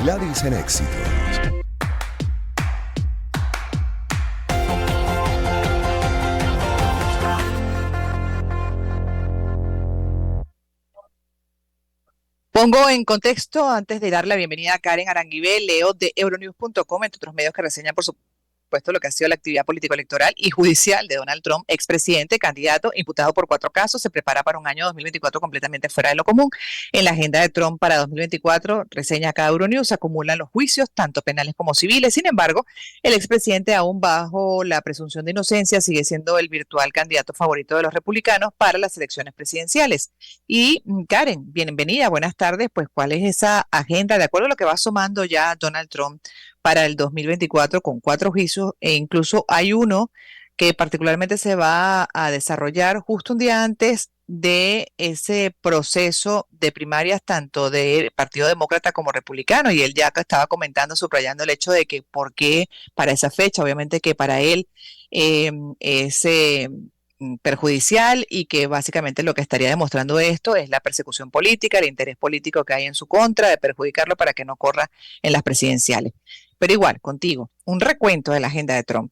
Gladys en Éxitos. Pongo en contexto, antes de dar la bienvenida a Karen Aranguibel, Leo de Euronews.com, entre otros medios que reseñan, por supuesto, lo que ha sido la actividad político-electoral y judicial de Donald Trump, expresidente, candidato, imputado por 4 casos, se prepara para un año 2024 completamente fuera de lo común. En la agenda de Trump para 2024, reseña acá Euronews, acumulan los juicios, tanto penales como civiles. Sin embargo, el expresidente, aún bajo la presunción de inocencia, sigue siendo el virtual candidato favorito de los republicanos para las elecciones presidenciales. Y Karen, bienvenida, buenas tardes. Pues, ¿cuál es esa agenda? De acuerdo a lo que va sumando ya Donald Trump para el 2024 con 4 juicios, e incluso hay uno que particularmente se va a desarrollar justo un día antes de ese proceso de primarias tanto del Partido Demócrata como Republicano, y él ya estaba comentando, subrayando el hecho de que por qué para esa fecha, obviamente que para él es perjudicial, y que básicamente lo que estaría demostrando esto es la persecución política, el interés político que hay en su contra de perjudicarlo para que no corra en las presidenciales. Pero igual, contigo, un recuento de la agenda de Trump.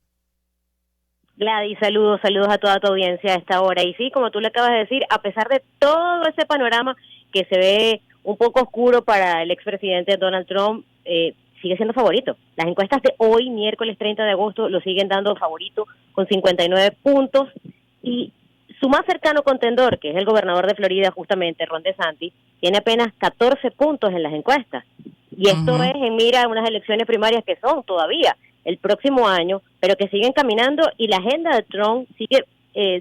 Gladys, saludos a toda tu audiencia a esta hora. Y sí, como tú le acabas de decir, a pesar de todo ese panorama que se ve un poco oscuro para el expresidente Donald Trump, sigue siendo favorito. Las encuestas de hoy, miércoles 30 de agosto, lo siguen dando favorito con 59 puntos. Y su más cercano contendor, que es el gobernador de Florida, justamente, Ron DeSantis, tiene apenas 14 puntos en las encuestas. Y esto es en mira a unas elecciones primarias que son todavía el próximo año, pero que siguen caminando, y la agenda de Trump sigue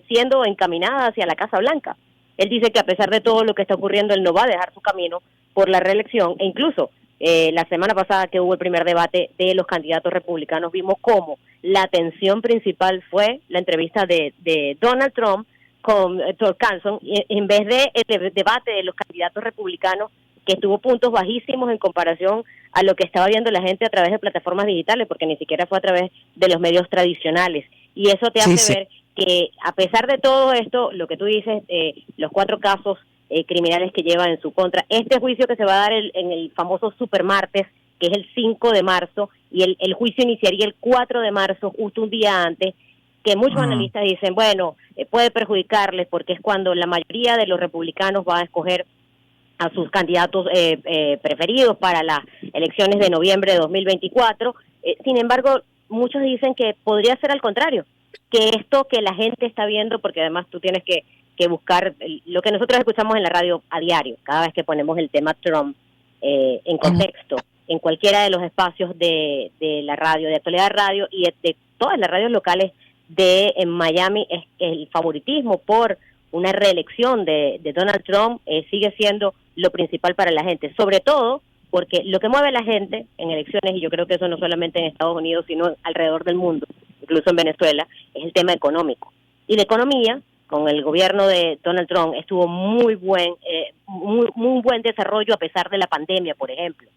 siendo encaminada hacia la Casa Blanca. Él dice que a pesar de todo lo que está ocurriendo, él no va a dejar su camino por la reelección, e incluso la semana pasada que hubo el primer debate de los candidatos republicanos, vimos cómo la atención principal fue la entrevista de Donald Trump con Tucker Carlson, en vez de el debate de los candidatos republicanos, que tuvo puntos bajísimos en comparación a lo que estaba viendo la gente a través de plataformas digitales, porque ni siquiera fue a través de los medios tradicionales. Y eso te hace ver que, a pesar de todo esto, lo que tú dices, los 4 casos criminales que lleva en su contra, este juicio que se va a dar en el famoso supermartes, que es el 5 de marzo, y el juicio iniciaría el 4 de marzo, justo un día antes, que muchos analistas dicen, bueno, puede perjudicarles, porque es cuando la mayoría de los republicanos va a escoger a sus candidatos preferidos para las elecciones de noviembre de 2024. Sin embargo, muchos dicen que podría ser al contrario, que esto que la gente está viendo, porque además tú tienes que buscar lo que nosotros escuchamos en la radio a diario, cada vez que ponemos el tema Trump en contexto, en cualquiera de los espacios de la radio, de Actualidad Radio y de todas las radios locales en Miami, es el favoritismo por una reelección de Donald Trump sigue siendo lo principal para la gente, sobre todo porque lo que mueve a la gente en elecciones, y yo creo que eso no solamente en Estados Unidos, sino alrededor del mundo, incluso en Venezuela, es el tema económico. Y la economía, con el gobierno de Donald Trump, estuvo muy buen desarrollo a pesar de la pandemia, por ejemplo,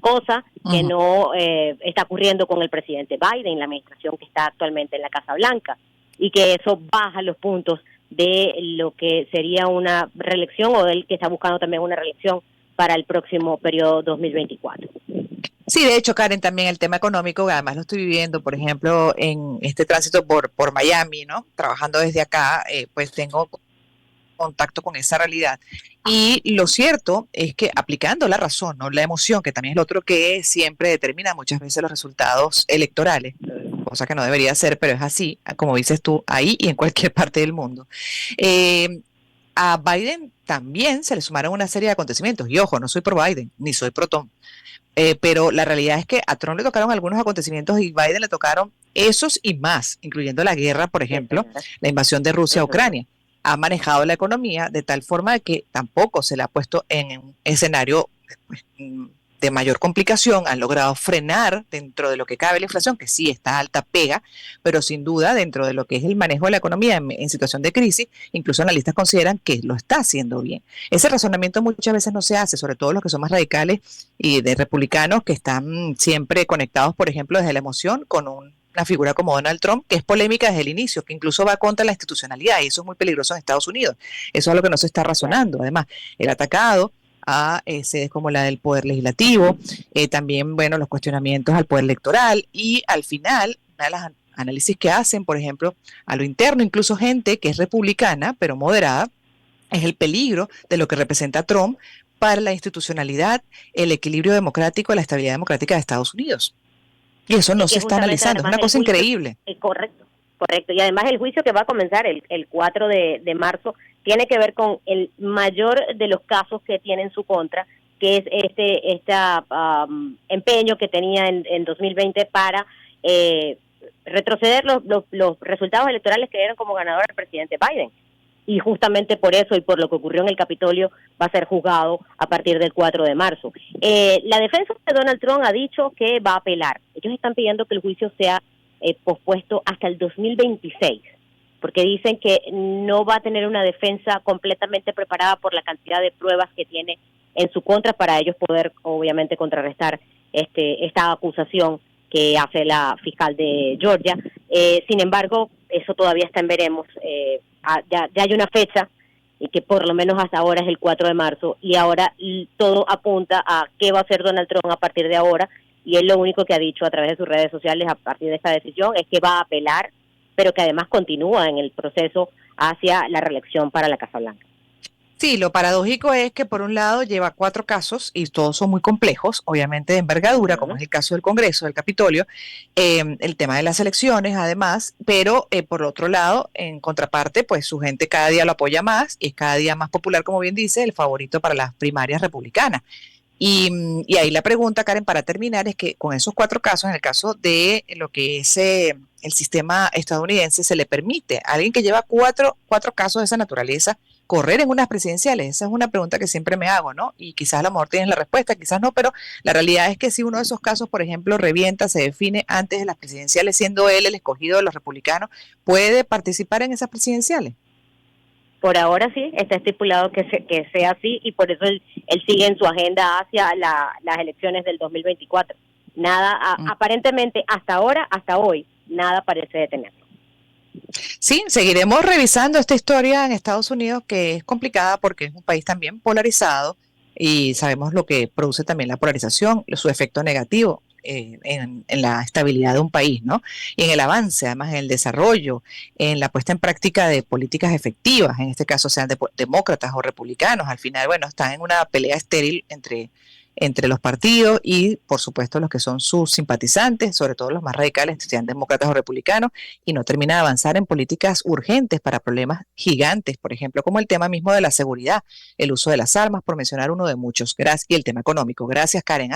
cosa que no está ocurriendo con el presidente Biden, la administración que está actualmente en la Casa Blanca, y que eso baja los puntos de lo que sería una reelección, o del que está buscando también una reelección para el próximo periodo 2024. Sí, de hecho, Karen, también el tema económico, además lo estoy viviendo, por ejemplo, en este tránsito por Miami, ¿no? Trabajando desde acá, pues tengo contacto con esa realidad. Y lo cierto es que, aplicando la razón, no la emoción, que también es lo otro que siempre determina muchas veces los resultados electorales, cosa que no debería ser, pero es así, como dices tú, ahí y en cualquier parte del mundo. A Biden también se le sumaron una serie de acontecimientos, y ojo, no soy pro Biden, ni soy pro Trump, pero la realidad es que a Trump le tocaron algunos acontecimientos y a Biden le tocaron esos y más, incluyendo la guerra, por ejemplo, la invasión de Rusia a Ucrania. Ha manejado la economía de tal forma de que tampoco se le ha puesto en un escenario pues, de mayor complicación. Han logrado frenar dentro de lo que cabe la inflación, que sí está alta, pega, pero sin duda dentro de lo que es el manejo de la economía en situación de crisis, incluso analistas consideran que lo está haciendo bien. Ese razonamiento muchas veces no se hace, sobre todo los que son más radicales y de republicanos que están siempre conectados, por ejemplo, desde la emoción con una figura como Donald Trump, que es polémica desde el inicio, que incluso va contra la institucionalidad, y eso es muy peligroso en Estados Unidos. Eso es lo que no se está razonando. Además, el atacado a sedes como la del Poder Legislativo, también, bueno, los cuestionamientos al Poder Electoral y al final, una de las análisis que hacen, por ejemplo, a lo interno, incluso gente que es republicana, pero moderada, es el peligro de lo que representa Trump para la institucionalidad, el equilibrio democrático, la estabilidad democrática de Estados Unidos. Y eso Y no que se está justamente analizando, es además una el cosa juicio, increíble. correcto, correcto, y además el juicio que va a comenzar el 4 de marzo tiene que ver con el mayor de los casos que tiene en su contra, que es este empeño que tenía en 2020 para retroceder los resultados electorales que dieron como ganador al presidente Biden. Y justamente por eso y por lo que ocurrió en el Capitolio va a ser juzgado a partir del 4 de marzo. La defensa de Donald Trump ha dicho que va a apelar. Ellos están pidiendo que el juicio sea pospuesto hasta el 2026, porque dicen que no va a tener una defensa completamente preparada por la cantidad de pruebas que tiene en su contra para ellos poder, obviamente, contrarrestar esta acusación que hace la fiscal de Georgia. Sin embargo, eso todavía está en veremos. Ya hay una fecha y que por lo menos hasta ahora es el 4 de marzo y ahora todo apunta a qué va a hacer Donald Trump a partir de ahora, y él lo único que ha dicho a través de sus redes sociales a partir de esta decisión es que va a apelar, pero que además continúa en el proceso hacia la reelección para la Casa Blanca. Sí, lo paradójico es que por un lado lleva 4 casos y todos son muy complejos, obviamente de envergadura, como es el caso del Congreso, del Capitolio, el tema de las elecciones además, pero por otro lado, en contraparte, pues su gente cada día lo apoya más y es cada día más popular, como bien dice, el favorito para las primarias republicanas. Y ahí la pregunta, Karen, para terminar, es que con esos 4 casos, en el caso de lo que es el sistema estadounidense, se le permite a alguien que lleva cuatro casos de esa naturaleza correr en unas presidenciales. Esa es una pregunta que siempre me hago, ¿no? Y quizás a lo mejor tienes la respuesta, quizás no, pero la realidad es que si uno de esos casos, por ejemplo, revienta, se define antes de las presidenciales, siendo él el escogido de los republicanos, ¿puede participar en esas presidenciales? Por ahora sí, está estipulado que sea así y por eso él sigue en su agenda hacia las elecciones del 2024. Nada, aparentemente hasta ahora, hasta hoy, nada parece detenerlo. Sí, seguiremos revisando esta historia en Estados Unidos, que es complicada porque es un país también polarizado y sabemos lo que produce también la polarización, su efecto negativo en la estabilidad de un país, ¿no? Y en el avance, además en el desarrollo, en la puesta en práctica de políticas efectivas, en este caso sean demócratas o republicanos, al final, bueno, están en una pelea estéril entre los partidos y, por supuesto, los que son sus simpatizantes, sobre todo los más radicales, sean demócratas o republicanos, y no termina de avanzar en políticas urgentes para problemas gigantes, por ejemplo, como el tema mismo de la seguridad, el uso de las armas, por mencionar uno de muchos. Gracias, y el tema económico. Gracias, Karen,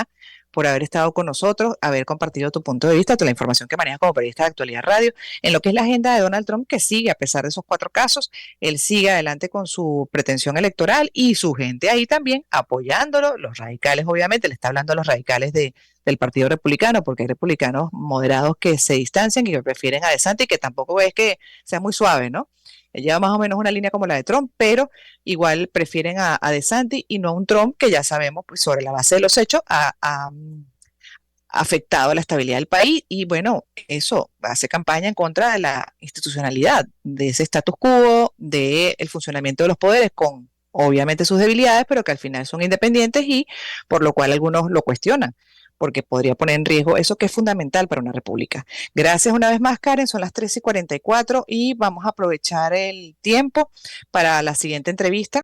por haber estado con nosotros, haber compartido tu punto de vista, toda la información que manejas como periodista de Actualidad Radio, en lo que es la agenda de Donald Trump, que sigue, a pesar de esos 4 casos, él sigue adelante con su pretensión electoral y su gente ahí también apoyándolo, los radicales obviamente, le está hablando a los radicales del Partido Republicano, porque hay republicanos moderados que se distancian y que prefieren a DeSantis, que tampoco es que sea muy suave, ¿no? Él lleva más o menos una línea como la de Trump, pero igual prefieren a DeSantis y no a un Trump que ya sabemos, pues, sobre la base de los hechos, ha afectado la estabilidad del país y bueno, eso hace campaña en contra de la institucionalidad, de ese status quo, del funcionamiento de los poderes con obviamente sus debilidades, pero que al final son independientes y por lo cual algunos lo cuestionan, porque podría poner en riesgo eso que es fundamental para una república. Gracias una vez más, Karen, son las 3:44 y vamos a aprovechar el tiempo para la siguiente entrevista.